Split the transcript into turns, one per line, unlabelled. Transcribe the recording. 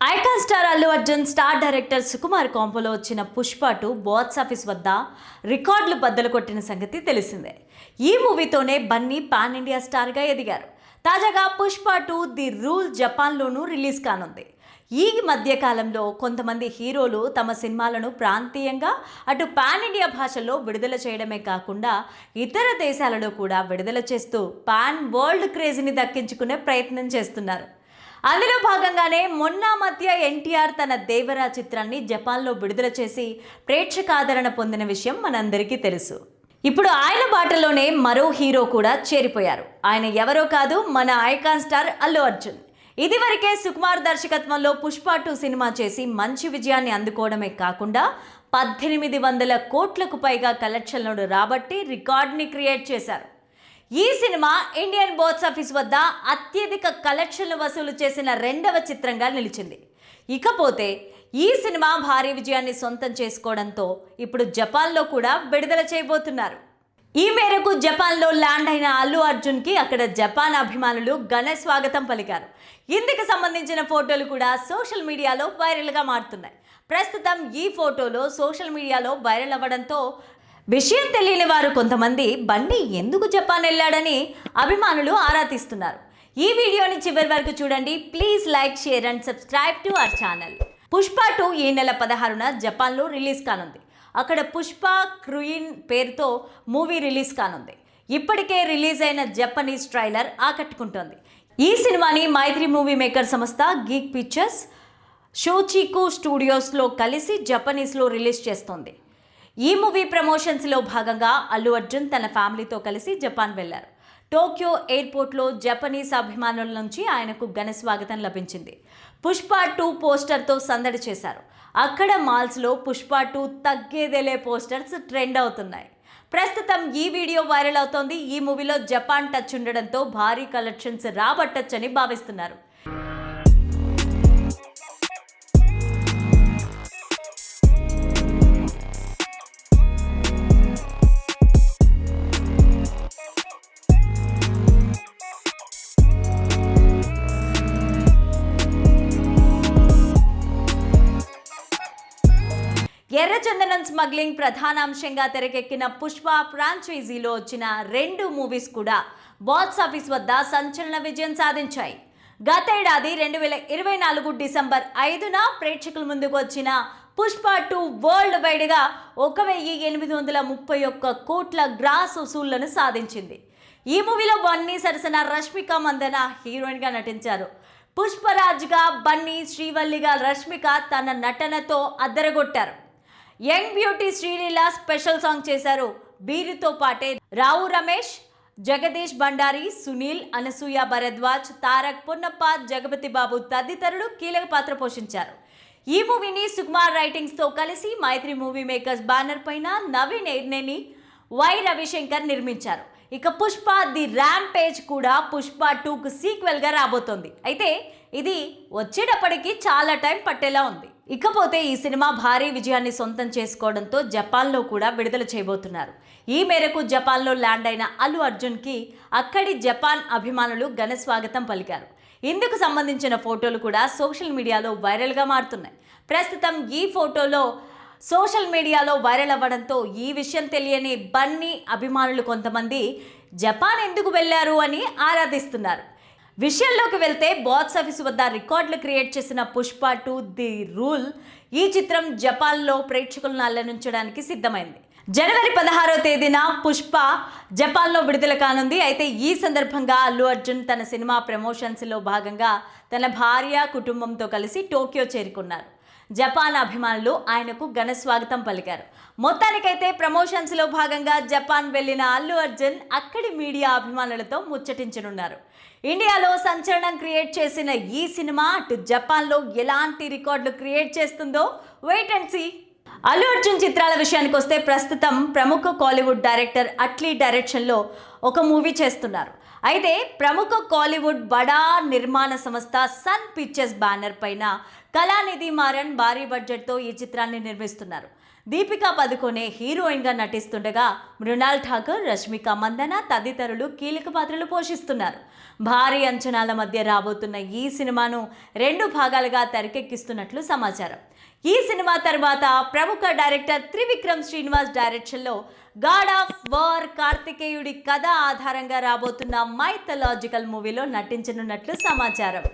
Icon star Allu Arjun star director Sukumar కాంపోలో వచ్చిన Pushpa 2 box office వద్ద రికార్డులు బద్దలు కొట్టిన సంగతి తెలిసిందే. ఈ మూవీతోనే బన్నీ పాన్ ఇండియా స్టార్గా ఎదిగారు. తాజాగా పుష్ప 2 ది రూల్ జపాన్లోనూ రిలీజ్ కానుంది. ఈ మధ్య కాలంలో కొంతమంది హీరోలు తమ సినిమాలను ప్రాంతీయంగా అటు పాన్ ఇండియా భాషల్లో విడుదల చేయడమే కాకుండా ఇతర దేశాలలో కూడా విడుదల చేస్తూ పాన్ వరల్డ్ క్రేజీని దక్కించుకునే ప్రయత్నం చేస్తున్నారు. అందులో భాగంగానే మొన్న మధ్య ఎన్టీఆర్ తన దేవరా చిత్రాన్ని జపాన్లో విడుదల చేసి ప్రేక్షకాదరణ పొందిన విషయం మనందరికీ తెలుసు. ఇప్పుడు ఆయన బాటలోనే మరో హీరో కూడా చేరిపోయారు. ఆయన ఎవరో కాదు, మన ఐకాన్ స్టార్ అల్లు అర్జున్. ఇదివరకే సుకుమార్ దర్శకత్వంలో పుష్ప 2 సినిమా చేసి మంచి విజయాన్ని అందుకోవడమే కాకుండా 1800 కోట్లకు పైగా కలెక్షన్లను రాబట్టి రికార్డ్ని క్రియేట్ చేశారు. ఈ సినిమా ఇండియన్ బాక్స్ ఆఫీస్ వద్ద అత్యధిక కలెక్షన్లు వసూలు చేసిన రెండవ చిత్రంగా నిలిచింది. ఇకపోతే ఈ సినిమా భారీ విజయాన్ని సొంతం చేసుకోవడంతో ఇప్పుడు జపాన్లో కూడా విడుదల చేయబోతున్నారు. ఈ మేరకు జపాన్లో ల్యాండ్ అయిన అల్లు అర్జున్కి అక్కడ జపాన్ అభిమానులు ఘన స్వాగతం పలికారు. ఇందుకు సంబంధించిన ఫోటోలు కూడా సోషల్ మీడియాలో వైరల్గా మారుతున్నాయి. ప్రస్తుతం ఈ ఫోటోలో సోషల్ మీడియాలో వైరల్ అవ్వడంతో విషయం తెలియని వారు కొంతమంది బన్నీ ఎందుకు జపాన్ వెళ్ళాడని అభిమానులు ఆరా తీస్తున్నారు. ఈ వీడియోని చివరి వరకు చూడండి. Please like, share and subscribe to our channel. Pushpa 2 ఈ నెల 16న జపాన్లో రిలీజ్ కానుంది. అక్కడ పుష్ప క్రూయిన్ పేరుతో మూవీ రిలీజ్ కానుంది. ఇప్పటికే రిలీజ్ అయిన జపనీస్ ట్రైలర్ ఆకట్టుకుంటోంది. ఈ సినిమాని మైత్రి మూవీ మేకర్ సంస్థ గీక్ పిక్చర్స్, షోచికు స్టూడియోస్లో కలిసి జపనీస్లో రిలీజ్ చేస్తోంది. ఈ మూవీ ప్రమోషన్స్లో భాగంగా అల్లు అర్జున్ తన ఫ్యామిలీతో కలిసి జపాన్ వెళ్లారు. టోక్యో ఎయిర్పోర్ట్లో జపనీస్ అభిమానుల నుంచి ఆయనకు ఘన స్వాగతం లభించింది. పుష్ప 2 పోస్టర్తో సందడి చేశారు. అక్కడ మాల్స్లో పుష్ప 2 తగ్గేదేలే పోస్టర్స్ ట్రెండ్ అవుతున్నాయి. ప్రస్తుతం ఈ వీడియో వైరల్ అవుతోంది. ఈ మూవీలో జపాన్ టచ్ ఉండడంతో భారీ కలెక్షన్స్ రాబట్టొచ్చని భావిస్తున్నారు. ఎర్రచందనం స్మగ్లింగ్ ప్రధాన అంశంగా తెరకెక్కిన పుష్ప ఫ్రాంచైజీలో వచ్చిన 2 మూవీస్ కూడా బాక్స్ ఆఫీస్ వద్ద సంచలన విజయం సాధించాయి. గతేడాది 2024 డిసెంబర్ 5న ప్రేక్షకుల ముందుకు వచ్చిన పుష్ప 2 వరల్డ్ వైడ్గా 1831 కోట్ల గ్రాస్ వసూళ్లను సాధించింది. ఈ మూవీలో బన్నీ సరసన రష్మిక మందన హీరోయిన్గా నటించారు. పుష్పరాజ్గా బన్నీ, శ్రీవల్లిగా రష్మిక తన నటనతో అద్దరగొట్టారు. Young beauty Sreeleela special song చేశారు. వీరితో పాటే రావు రమేష్, జగదీష్ బండారి, సునీల్, అనసూయ భరద్వాజ్, తారక్ పొన్నప్ప, జగపతి బాబు తదితరులు కీలక పాత్ర పోషించారు. ఈ మూవీని సుకుమార్ రైటింగ్స్తో కలిసి మైత్రి మూవీ మేకర్స్ బ్యానర్ పైన నవీన్ ఎర్నేని, వై రవిశంకర్ నిర్మించారు. ఇక పుష్ప ది ర్యాంపేజ్ కూడా పుష్ప 2కు సీక్వెల్గా రాబోతోంది. అయితే ఇది వచ్చేటప్పటికి చాలా టైం పట్టేలా ఉంది. ఇకపోతే ఈ సినిమా భారీ విజయాన్ని సొంతం చేసుకోవడంతో జపాన్లో కూడా విడుదల చేయబోతున్నారు. ఈ మేరకు జపాన్లో ల్యాండ్ అయిన అల్లు అర్జున్కి అక్కడి జపాన్ అభిమానులు ఘన స్వాగతం పలికారు. ఇందుకు సంబంధించిన ఫోటోలు కూడా సోషల్ మీడియాలో వైరల్గా మారుతున్నాయి. ప్రస్తుతం ఈ ఫోటోలో సోషల్ మీడియాలో వైరల్ అవ్వడంతో ఈ విషయం తెలియని బన్నీ అభిమానులు కొంతమంది జపాన్ ఎందుకు వెళ్లారు అని ఆరాధిస్తున్నారు. విషయంలోకి వెళ్తే బాక్స్ ఆఫీస్ వద్ద రికార్డులు క్రియేట్ చేసిన పుష్ప 2 ది రూల్ ఈ చిత్రం జపాన్లో ప్రేక్షకులను అల్లరించడానికి సిద్ధమైంది. జనవరి 16వ తేదీన పుష్ప జపాన్లో విడుదల కానుంది. అయితే ఈ సందర్భంగా అల్లు అర్జున్ తన సినిమా ప్రమోషన్స్లో భాగంగా తన భార్య, కుటుంబంతో కలిసి టోక్యో చేరుకున్నారు. జపాన్ అభిమానులు ఆయనకు ఘన స్వాగతం పలికారు. మొత్తానికైతే ప్రమోషన్స్లో భాగంగా జపాన్ వెళ్లిన అల్లు అర్జున్ అక్కడి మీడియా అభిమానులతో ముచ్చటించనున్నారు. ఇండియాలో సంచలనం క్రియేట్ చేసిన ఈ సినిమా అటు జపాన్లో ఎలాంటి రికార్డులు క్రియేట్ చేస్తుందో wait and see. Allu Arjun చిత్రాల విషయానికి వస్తే ప్రస్తుతం ప్రముఖ కాలీవుడ్ డైరెక్టర్ అట్లీ డైరెక్షన్లో ఒక మూవీ చేస్తున్నారు. అయితే ప్రముఖ కాలీవుడ్ బడా నిర్మాణ సంస్థ సన్ పిక్చర్స్ బ్యానర్ పైన కళానిధి మారన్ భారీ బడ్జెట్తో ఈ చిత్రాన్ని నిర్మిస్తున్నారు. దీపికా పదుకొనే హీరోయిన్గా నటిస్తుండగా మృణాల్ ఠాకూర్, రష్మిక మందన తదితరులు కీలక పాత్రలు పోషిస్తున్నారు. భారీ అంచనాల మధ్య రాబోతున్న ఈ సినిమాను 2 భాగాలుగా తెరకెక్కిస్తున్నట్లు సమాచారం. ఈ సినిమా తర్వాత ప్రముఖ డైరెక్టర్ త్రివిక్రమ్ శ్రీనివాస్ డైరెక్షన్లో గాడ్ ఆఫ్ వార్ కార్తికేయుడి కథ ఆధారంగా రాబోతున్న మైథలాజికల్ మూవీలో నటించనున్నట్లు సమాచారం.